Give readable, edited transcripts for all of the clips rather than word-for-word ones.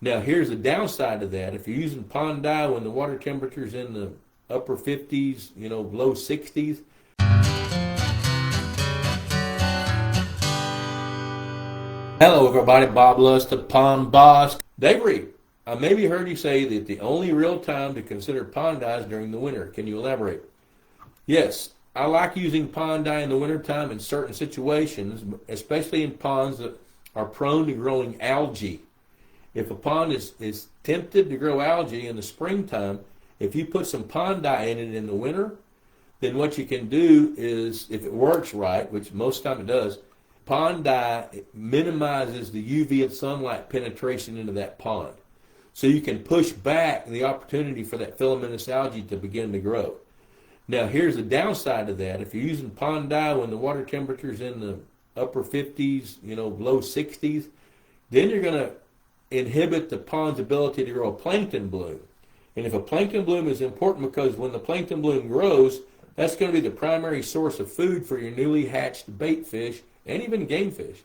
Now here's the downside of that. If you're using pond dye when the water temperature's in the upper 50s, low 60s. Hello everybody, Bob Lusk, the Pond Boss. Dave Reed, I maybe heard you say that the only real time to consider pond dye is during the winter. Can you elaborate? Yes, I like using pond dye in the wintertime in certain situations, especially in ponds that are prone to growing algae. If a pond is tempted to grow algae in the springtime, if you put some pond dye in it in the winter, then what you can do is, if it works right, which most time it does, pond dye minimizes the UV and sunlight penetration into that pond. So you can push back the opportunity for that filamentous algae to begin to grow. Now here's the downside of that. If you're using pond dye when the water temperature's in the upper 50s, low 60s, then you're going to inhibit the pond's ability to grow a plankton bloom. And if a plankton bloom is important because when the plankton bloom grows, that's going to be the primary source of food for your newly hatched baitfish and even gamefish.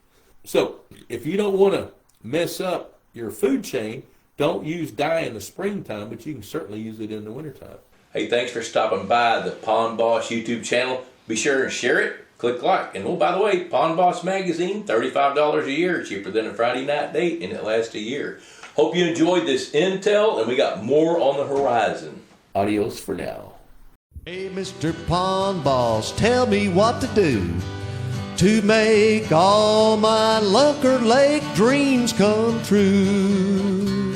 So if you don't want to mess up your food chain, don't use dye in the springtime, but you can certainly use it in the wintertime. Hey, thanks for stopping by the Pond Boss YouTube channel. Be sure and share it, click like. And by the way, Pond Boss Magazine, $35 a year, cheaper than a Friday night date, and it lasts a year. Hope you enjoyed this intel, and we got more on the horizon. Adios for now. Hey, Mr. Pond Boss, tell me what to do to make all my Lunker Lake dreams come true.